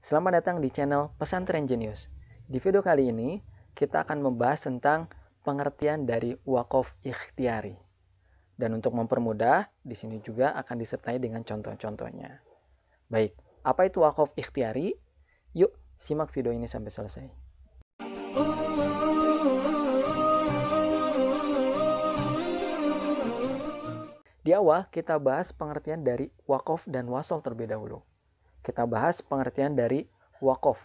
Selamat datang di channel Pesantren Jenius. Di video kali ini, kita akan membahas tentang pengertian dari wakaf ikhtiari. Dan untuk mempermudah, di sini juga akan disertai dengan contoh-contohnya. Baik, apa itu wakaf ikhtiari? Yuk, simak video ini sampai selesai. Di awal, kita bahas pengertian dari wakaf dan wasol terlebih dahulu. Kita bahas pengertian dari wakaf.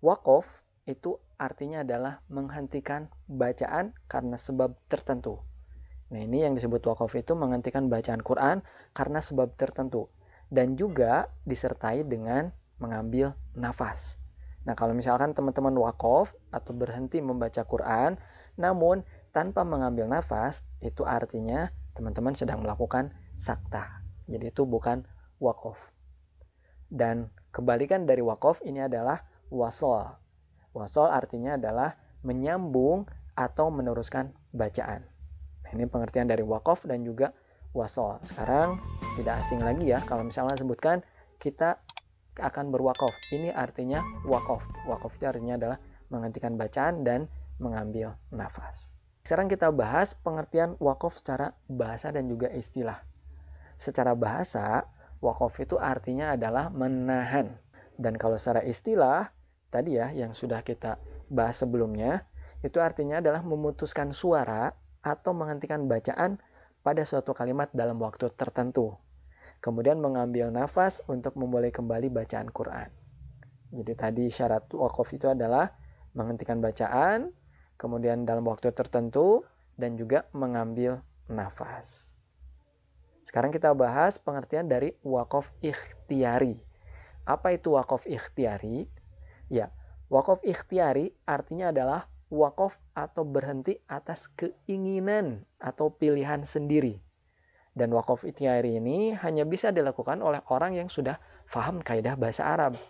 Wakaf itu artinya adalah menghentikan bacaan karena sebab tertentu. Nah, ini yang disebut wakaf itu menghentikan bacaan Quran karena sebab tertentu. Dan juga disertai dengan mengambil nafas. Nah, kalau misalkan teman-teman wakaf atau berhenti membaca Quran, namun tanpa mengambil nafas, itu artinya teman-teman sedang melakukan sakta. Jadi itu bukan wakaf. Dan kebalikan dari wakaf ini adalah wasol. Wasol artinya adalah menyambung atau meneruskan bacaan. Nah, ini pengertian dari wakaf dan juga wasol. Sekarang tidak asing lagi ya kalau misalnya sebutkan kita akan berwakaf. Ini artinya wakaf. Wakaf itu artinya adalah menghentikan bacaan dan mengambil nafas. Sekarang kita bahas pengertian wakaf secara bahasa dan juga istilah. Secara bahasa, wakaf itu artinya adalah menahan. Dan kalau secara istilah, tadi ya yang sudah kita bahas sebelumnya, itu artinya adalah memutuskan suara atau menghentikan bacaan pada suatu kalimat dalam waktu tertentu. Kemudian mengambil nafas untuk memulai kembali bacaan Quran. Jadi tadi syarat wakaf itu adalah menghentikan bacaan, kemudian dalam waktu tertentu, dan juga mengambil nafas. Sekarang kita bahas pengertian dari wakaf ikhtiari. Apa itu wakaf ikhtiari? Ya, wakaf ikhtiari artinya adalah wakaf atau berhenti atas keinginan atau pilihan sendiri. Dan wakaf ikhtiari ini hanya bisa dilakukan oleh orang yang sudah paham kaidah bahasa Arab.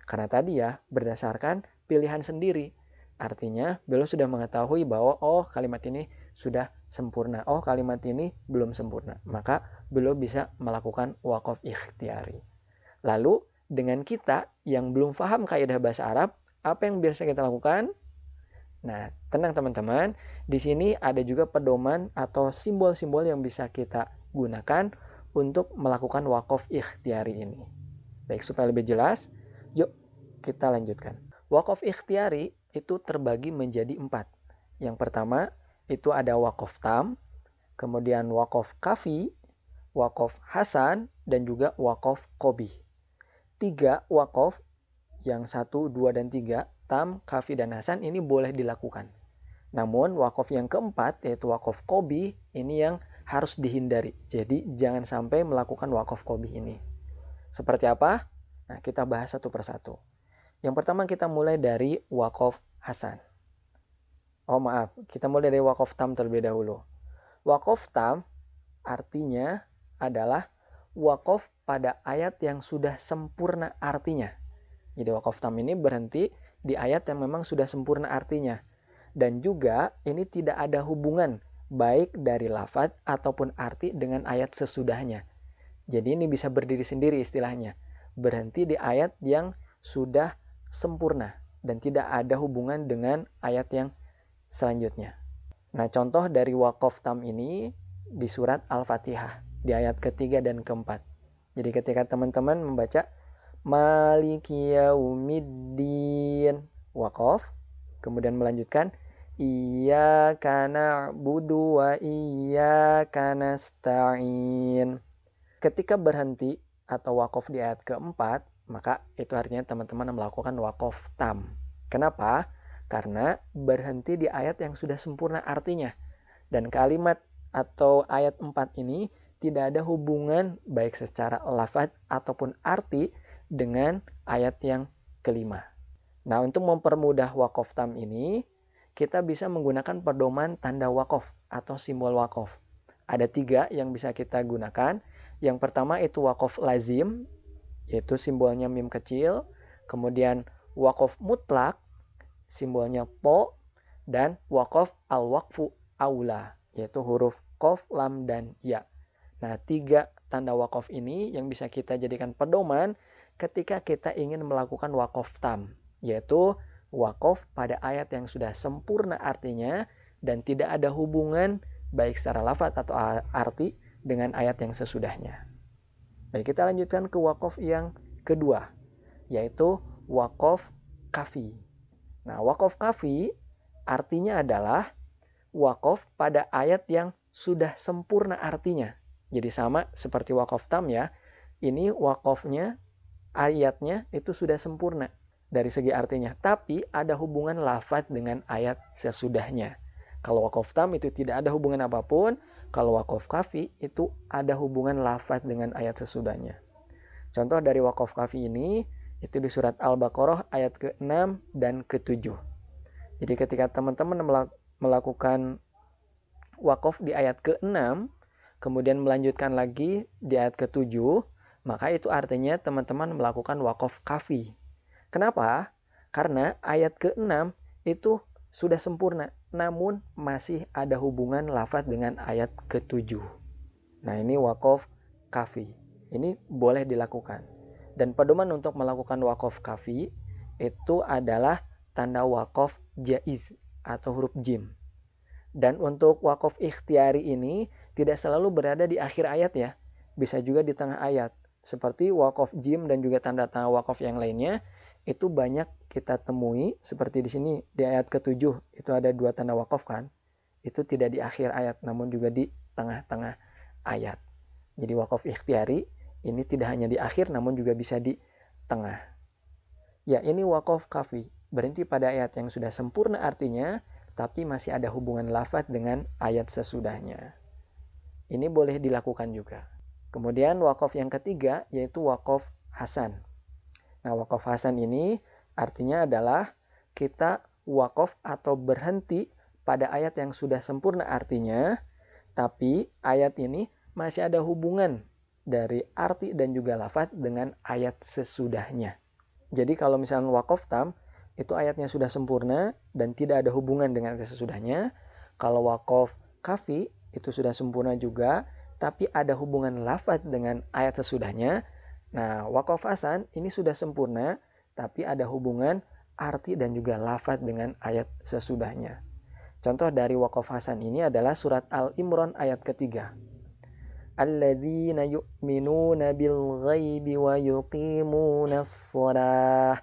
Karena tadi ya, berdasarkan pilihan sendiri. Artinya, beliau sudah mengetahui bahwa kalimat ini sudah sempurna. Kalimat ini belum sempurna. Maka beliau bisa melakukan wakaf ikhtiari. Lalu, dengan kita yang belum paham kaidah bahasa Arab, apa yang biasa kita lakukan? Nah, tenang teman-teman. Di sini ada juga pedoman atau simbol-simbol yang bisa kita gunakan untuk melakukan wakaf ikhtiari ini. Baik, supaya lebih jelas, yuk kita lanjutkan. Wakaf ikhtiari itu terbagi menjadi 4. Yang pertama, itu ada wakaf tam, kemudian wakaf kafi, wakaf hasan, dan juga wakaf qobi. 3 wakaf, yang 1, 2, dan 3, tam, kafi, dan hasan ini boleh dilakukan. Namun wakaf yang keempat, yaitu wakaf qobi, ini yang harus dihindari. Jadi jangan sampai melakukan wakaf qobi ini. Seperti apa? Nah, kita bahas satu persatu. Yang pertama kita mulai dari wakaf hasan. Kita mulai dari wakaf tam terlebih dahulu. Wakaf tam artinya adalah wakaf pada ayat yang sudah sempurna artinya. Jadi wakaf tam ini berhenti di ayat yang memang sudah sempurna artinya. Dan juga ini tidak ada hubungan baik dari lafaz ataupun arti dengan ayat sesudahnya. Jadi ini bisa berdiri sendiri istilahnya. Berhenti di ayat yang sudah sempurna dan tidak ada hubungan dengan ayat yang selanjutnya. Nah, contoh dari wakaf tam ini di surat Al-Fatihah di ayat ketiga dan keempat. Jadi ketika teman-teman membaca Maliki Yaumiddin wakaf, kemudian melanjutkan Iyyaka na'budu wa iyyaka nasta'in. Ketika berhenti atau wakaf di ayat keempat, maka itu artinya teman-teman melakukan wakaf tam. Kenapa? Karena berhenti di ayat yang sudah sempurna artinya. Dan kalimat atau ayat 4 ini tidak ada hubungan baik secara lafaz ataupun arti dengan ayat yang kelima. Nah, untuk mempermudah wakaf tam ini, kita bisa menggunakan pedoman tanda wakaf atau simbol wakaf. Ada 3 yang bisa kita gunakan. Yang pertama itu wakaf lazim, yaitu simbolnya mim kecil. Kemudian wakaf mutlak, simbolnya to. Dan wakaf al-waqfu aula, yaitu huruf qaf, lam, dan ya. Nah, 3 tanda wakaf ini yang bisa kita jadikan pedoman ketika kita ingin melakukan wakaf tam, yaitu wakaf pada ayat yang sudah sempurna artinya dan tidak ada hubungan baik secara lafaz atau arti dengan ayat yang sesudahnya. Baik, kita lanjutkan ke wakaf yang kedua, yaitu wakaf kafi. Nah, wakaf kafi artinya adalah wakaf pada ayat yang sudah sempurna artinya. Jadi sama seperti wakaf tam ya. Ini wakafnya, ayatnya itu sudah sempurna dari segi artinya. Tapi ada hubungan lafaz dengan ayat sesudahnya. Kalau wakaf tam itu tidak ada hubungan apapun. Kalau wakaf kafi itu ada hubungan lafaz dengan ayat sesudahnya. Contoh dari wakaf kafi ini itu di surat Al-Baqarah ayat ke-6 dan ke-7. Jadi ketika teman-teman melakukan wakaf di ayat ke-6, kemudian melanjutkan lagi di ayat ke-7, maka itu artinya teman-teman melakukan wakaf kafi. Kenapa? Karena ayat ke-6 itu sudah sempurna, namun masih ada hubungan lafaz dengan ayat ke-7. Nah, ini wakaf kafi. Ini boleh dilakukan. Dan pedoman untuk melakukan wakaf kafi itu adalah tanda wakaf jaiz atau huruf jim. Dan untuk wakaf ikhtiari ini tidak selalu berada di akhir ayat ya. Bisa juga di tengah ayat. Seperti wakaf jim dan juga tanda-tanda wakaf yang lainnya itu banyak kita temui seperti di sini di ayat ke-7 itu ada 2 tanda wakaf kan. Itu tidak di akhir ayat namun juga di tengah-tengah ayat. Jadi wakaf ikhtiari ini tidak hanya di akhir namun juga bisa di tengah. Ya, ini wakaf kafi. Berhenti pada ayat yang sudah sempurna artinya tapi masih ada hubungan lafaz dengan ayat sesudahnya. Ini boleh dilakukan juga. Kemudian wakaf yang ketiga yaitu wakaf hasan. Nah, wakaf hasan ini artinya adalah kita wakaf atau berhenti pada ayat yang sudah sempurna artinya, tapi ayat ini masih ada hubungan dari arti dan juga lafaz dengan ayat sesudahnya. Jadi kalau misalnya wakaf tam, itu ayatnya sudah sempurna dan tidak ada hubungan dengan ayat sesudahnya. Kalau wakaf kafi, itu sudah sempurna juga, tapi ada hubungan lafaz dengan ayat sesudahnya. Nah, wakaf hasan ini sudah sempurna, tapi ada hubungan arti dan juga lafaz dengan ayat sesudahnya. Contoh dari wakaf hasan ini adalah surat Al-Imran ayat ketiga. Alladzina yu'minuna bil ghaibi wa yuqimunas shalah.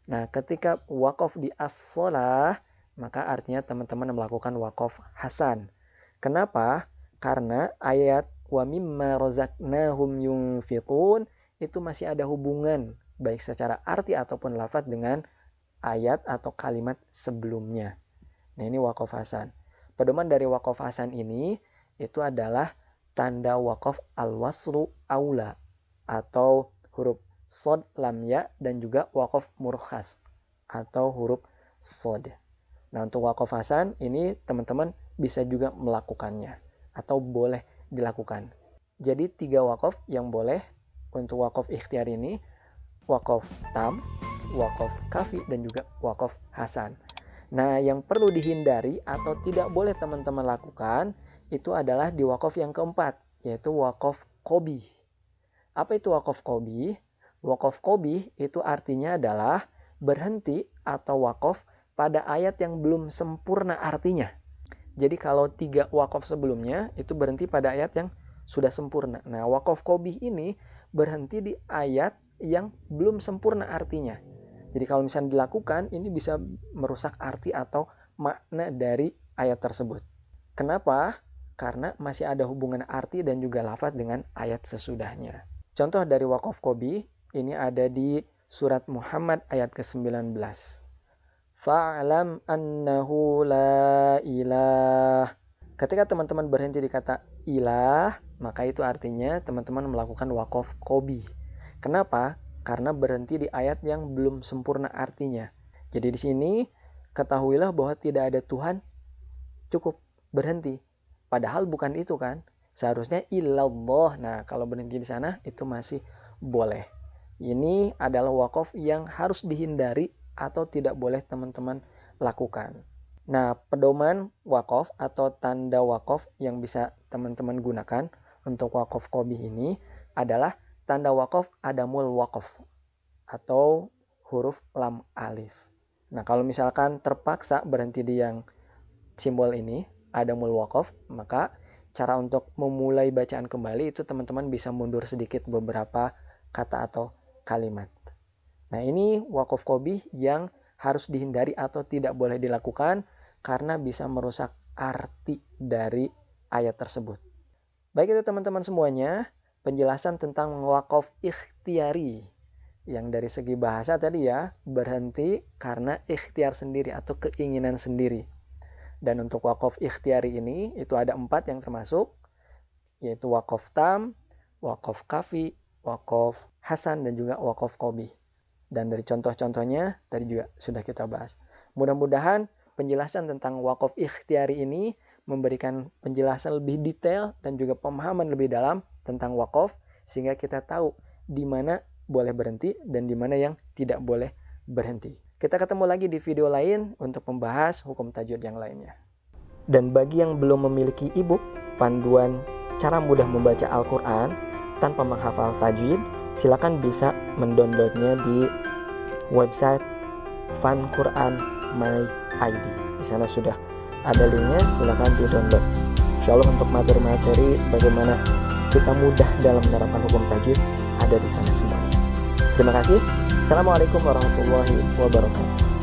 Nah, ketika wakaf di as-shalah, maka artinya teman-teman melakukan wakaf hasan. Kenapa? Karena ayat wa mimma razaqnahum yunfiqun itu masih ada hubungan baik secara arti ataupun lafaz dengan ayat atau kalimat sebelumnya. Nah, ini wakaf hasan. Pedoman dari wakaf hasan ini itu adalah tanda wakaf al-wasru aula atau huruf sod lam ya dan juga wakaf murkhas atau huruf sod. Nah, untuk wakaf hasan ini teman-teman bisa juga melakukannya atau boleh dilakukan. Jadi 3 wakaf yang boleh untuk wakaf ikhtiar ini, wakaf tam, wakaf kafi dan juga wakaf hasan. Nah, yang perlu dihindari atau tidak boleh teman-teman lakukan itu adalah di wakaf yang keempat, yaitu wakaf qobih. Apa itu wakaf qobih? Wakaf qobih itu artinya adalah berhenti atau wakaf pada ayat yang belum sempurna artinya. Jadi kalau 3 wakaf sebelumnya itu berhenti pada ayat yang sudah sempurna. Nah, wakaf qobih ini berhenti di ayat yang belum sempurna artinya. Jadi kalau misalnya dilakukan, ini bisa merusak arti atau makna dari ayat tersebut. Kenapa? Karena masih ada hubungan arti dan juga lafaz dengan ayat sesudahnya. Contoh dari wakaf qobih ini ada di surat Muhammad ayat ke-19. Fa'lam annahu la ilah. Ketika teman-teman berhenti di kata ilah, maka itu artinya teman-teman melakukan wakaf qobih. Kenapa? Karena berhenti di ayat yang belum sempurna artinya. Jadi di sini ketahuilah bahwa tidak ada Tuhan, cukup berhenti. Padahal bukan itu kan. Seharusnya illallah. Nah, kalau berhenti di sana itu masih boleh. Ini adalah wakaf yang harus dihindari atau tidak boleh teman-teman lakukan. Nah, pedoman wakaf atau tanda wakaf yang bisa teman-teman gunakan untuk wakaf qobih ini adalah tanda wakaf adamul wakaf. atau huruf lam alif. Nah, kalau misalkan terpaksa berhenti di yang simbol ini, adamul waqaf, maka cara untuk memulai bacaan kembali itu teman-teman bisa mundur sedikit beberapa kata atau kalimat. Nah, ini waqaf qabih yang harus dihindari atau tidak boleh dilakukan karena bisa merusak arti dari ayat tersebut. Baik itu teman-teman semuanya, penjelasan tentang waqaf ikhtiyari. Yang dari segi bahasa tadi ya, berhenti karena ikhtiar sendiri atau keinginan sendiri. Dan untuk waqaf ikhtiyari ini, itu ada 4 yang termasuk, yaitu waqaf tam, waqaf kafi, waqaf hasan, dan juga waqaf qabih. Dan dari contoh-contohnya, tadi juga sudah kita bahas. Mudah-mudahan penjelasan tentang waqaf ikhtiyari ini memberikan penjelasan lebih detail dan juga pemahaman lebih dalam tentang waqaf, sehingga kita tahu di mana boleh berhenti dan di mana yang tidak boleh berhenti. Kita ketemu lagi di video lain untuk membahas hukum tajwid yang lainnya. Dan bagi yang belum memiliki e-book panduan cara mudah membaca Al-Quran tanpa menghafal tajwid, silakan bisa mendownloadnya di website Fun Quran My ID. Di sana sudah ada linknya, silakan di-download. Insyaallah untuk materi-materi bagaimana kita mudah dalam menerapkan hukum tajwid ada di sana semuanya. Terima kasih. Assalamualaikum warahmatullahi wabarakatuh.